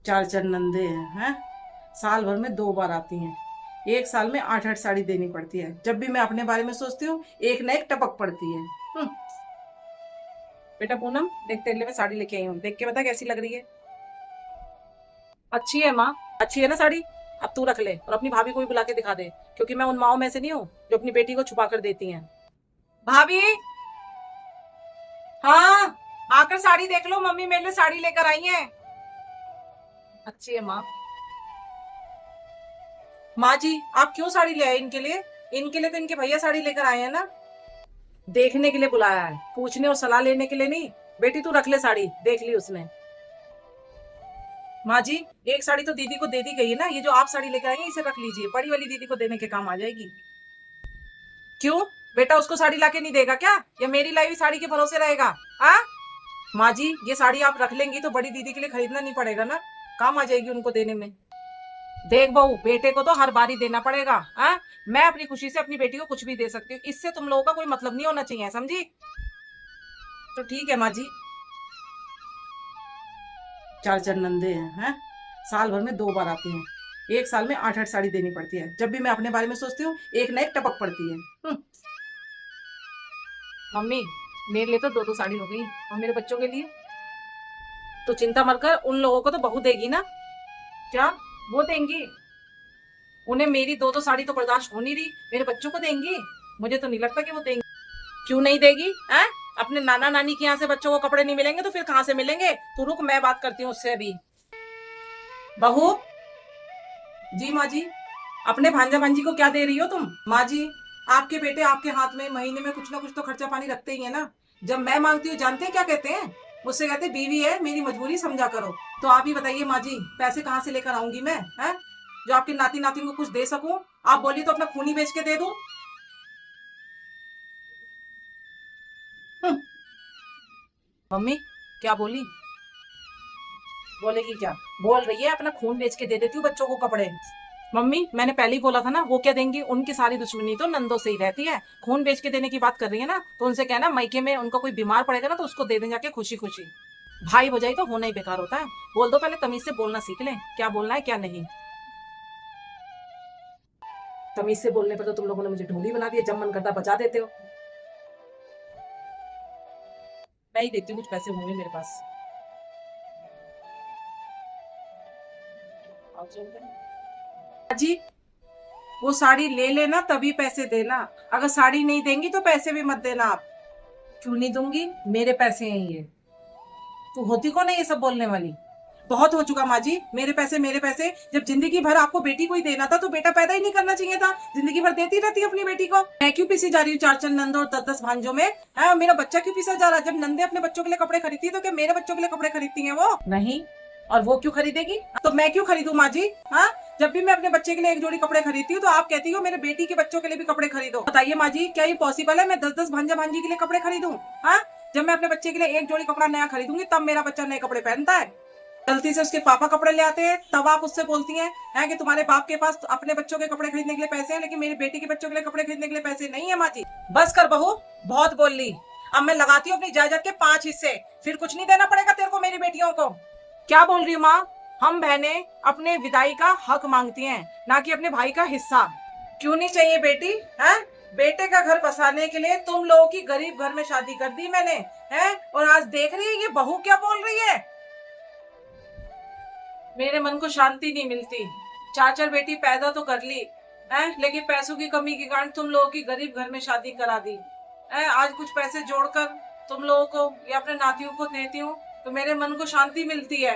चार चार नंदे हैं। साल भर में 2 बार आती हैं। एक साल में 8-8 साड़ी देनी पड़ती है। जब भी मैं अपने बारे में सोचती हूँ एक न एक टपक पड़ती है। बेटा पूनम देख तेरे लिए मैं साड़ी लेके आई हूँ, देख के बता कैसी लग रही है। अच्छी है माँ, अच्छी है ना साड़ी। अब तू रख ले और अपनी भाभी को भी बुला के दिखा दे, क्योंकि मैं उन माओं में से नहीं हूँ जो अपनी बेटी को छुपा कर देती हैं। भाभी, हाँ, आकर साड़ी देख लो, मम्मी मेरे लिए साड़ी लेकर आई है। अच्छी है माँ। माँ जी आप क्यों साड़ी ले आए इनके लिए? इनके लिए तो इनके भैया साड़ी लेकर आए हैं ना। देखने के लिए बुलाया है, पूछने और सलाह लेने के लिए नहीं। बेटी तू रख ले साड़ी, देख ली उसने। माँ जी एक साड़ी तो दीदी को दे दी गई है ना, ये जो आप साड़ी लेकर आई है इसे रख लीजिए, बड़ी वाली दीदी को देने के काम आ जाएगी। क्यों? बेटा उसको साड़ी लाके नहीं देगा क्या, या मेरी लाई हुई साड़ी के भरोसे रहेगा? हाँ माँ जी ये साड़ी आप रख लेंगी तो बड़ी दीदी के लिए खरीदना नहीं पड़ेगा ना, काम आ जाएगी उनको देने में। देख बहू बेटे को तो हर बार ही देना पड़ेगा। हाँ मैं अपनी खुशी से अपनी बेटी को कुछ भी दे सकती हूँ, इससे तुम लोगों का कोई मतलब नहीं होना चाहिए, समझी? तो ठीक है माँ जी। चार चार नंदे हैं। साल भर में 2 बार आती हैं। एक साल में 8-8 साड़ी देनी पड़ती है। जब भी मैं अपने बारे में सोचती हूँ एक न एक टपक पड़ती है। मम्मी मेरे लिए तो 2-2 साड़ी हो गई, और मेरे बच्चों के लिए? तो चिंता मत कर, उन लोगों को तो बहू देगी ना। क्या? वो देंगी? उन्हें मेरी 2-2 साड़ी तो बर्दाश्त हो नहीं रही, मेरे बच्चों को देंगी? मुझे तो नहीं लगता कि वो देंगी। क्यों नहीं देगी? हैं? अपने नाना नानी के यहाँ से बच्चों को कपड़े नहीं मिलेंगे तो फिर कहाँ से मिलेंगे? तू रुक, मैं बात करती हूँ उससे अभी। बहू। जी माँ जी। अपने भांजा भांजी को क्या दे रही हो तुम? माँ जी आपके बेटे आपके हाथ में महीने में कुछ ना कुछ तो खर्चा पानी रखते ही है ना। जब मैं मांगती हूँ जानते हैं क्या कहते हैं? मुझसे कहते बीवी है, मेरी मजबूरी समझा करो। तो आप ही बताइए माँ जी, पैसे कहाँ से लेकर आऊंगी मैं, है जो आपके नाती नातिन को कुछ दे सकूं? आप बोलिए तो अपना खून ही बेच के दे दूं। हम्म, मम्मी क्या बोली? बोलेगी क्या? बोल रही है अपना खून बेच के दे देती हूँ बच्चों को कपड़े। मम्मी मैंने पहले ही बोला था ना, वो क्या देंगी, उनकी सारी दुश्मनी तो नंदों से ही रहती है। खून बेच के देने की बात कर रही है ना, तो उनसे कहना मायके में उनका कोई बीमार पड़ेगा ना तो उसको दे दें जाके खुशी खुशी। भाई भौजाई तो होना ही बेकार होता है। बोल दो, पहले तमीज से बोलना सीख लें, क्या बोलना है क्या नहीं। तमीज से बोलने पर तो तुम लोगों ने मुझे ढोली बना दिया, जब मन करता बजा देते हो। मैं ही देखती हूँ कुछ पैसे होंगे मेरे पास। जी वो साड़ी ले लेना तभी पैसे देना, अगर साड़ी नहीं देंगी तो पैसे भी मत देना आप। क्यों नहीं दूंगी, मेरे पैसे हैं ये। तू होती कौन है ये सब बोलने वाली? बहुत हो चुका माँ जी, मेरे पैसे मेरे पैसे। जब जिंदगी भर आपको बेटी को ही देना था तो बेटा पैदा ही नहीं करना चाहिए था, जिंदगी भर देती रहती अपनी बेटी को। मैं क्यों पीसी जा रही हूँ 4-4 नंदों और 10-10 भांजों में? है मेरा बच्चा क्यों पीसा जा रहा है? जब नंदे अपने बच्चों के लिए कपड़े खरीदती है तो क्या मेरे बच्चों के लिए कपड़े खरीदती है वो नहीं? और वो क्यों खरीदेगी तो मैं क्यों खरीदूं माँ जी? हाँ जब भी मैं अपने बच्चे के लिए एक जोड़ी कपड़े खरीदती हूँ तो आप कहती हो मेरे बेटी के बच्चों के लिए भी कपड़े खरीदो। बताइए माँ जी क्या ये पॉसिबल है मैं 10-10 भांजा भांजी के लिए कपड़े खरीदूं? हाँ जब मैं अपने बच्चे के लिए एक जोड़ी कपड़ा नया खरीदूंगी तब मेरा बच्चा नए कपड़े पहनता है। गलती से उसके पापा कपड़े ले आते हैं तब आप उससे बोलती हैं है कि तुम्हारे बाप के पास अपने बच्चों के कपड़े खरीदने के लिए पैसे हैं लेकिन मेरी बेटी के बच्चों के लिए कपड़े खरीदने के लिए पैसे नहीं है। माँ जी बस कर बहू, बहुत बोल ली। अब मैं लगाती हूँ अपनी जायदाद के 5 हिस्से, फिर कुछ नहीं देना पड़ेगा तेरे को मेरी बेटियों को। क्या बोल रही हूँ माँ? हम बहनें अपने विदाई का हक मांगती हैं, ना कि अपने भाई का हिस्सा। क्यों नहीं चाहिए बेटी? है बेटे का घर बसाने के लिए तुम लोगों की गरीब घर में शादी कर दी मैंने, है और आज देख रही है ये बहू क्या बोल रही है। मेरे मन को शांति नहीं मिलती। 4-4 बेटी पैदा तो कर ली है, लेकिन पैसों की कमी के कारण तुम लोगों की गरीब घर में शादी करा दी है। आज कुछ पैसे जोड़कर तुम लोगों को या अपने नातियों को देती हूँ तो मेरे मन को शांति मिलती है।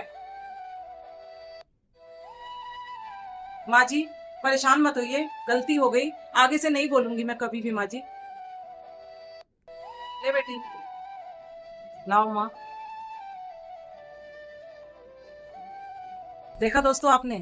माँ जी परेशान मत होइए, गलती हो गई, आगे से नहीं बोलूंगी मैं कभी भी। माँ जी ले बेटी, लाओ माँ। देखा दोस्तों आपने,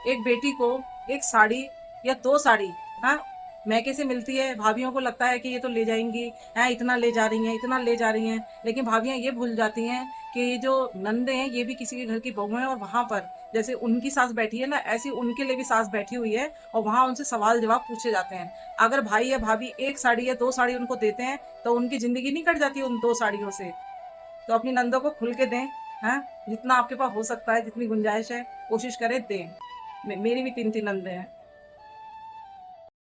एक बेटी को एक साड़ी या 2 साड़ी, हाँ मैके से मिलती है, भाभियों को लगता है कि ये तो ले जाएंगी, है इतना ले जा रही हैं इतना ले जा रही हैं, लेकिन भाभियां ये भूल जाती हैं कि ये जो नंदे हैं ये भी किसी के घर की बहू हैं और वहां पर जैसे उनकी सास बैठी है ना ऐसी उनके लिए भी सास बैठी हुई है और वहां उनसे सवाल जवाब पूछे जाते हैं। अगर भाई या भाभी एक साड़ी या 2 साड़ी उनको देते हैं तो उनकी जिंदगी नहीं कट जाती उन 2 साड़ियों से। तो अपनी नंदों को खुल के दें, हैं? जितना आपके पास हो सकता है, जितनी गुंजाइश है, कोशिश करें दें। मेरी भी 3-3 नंदे हैं।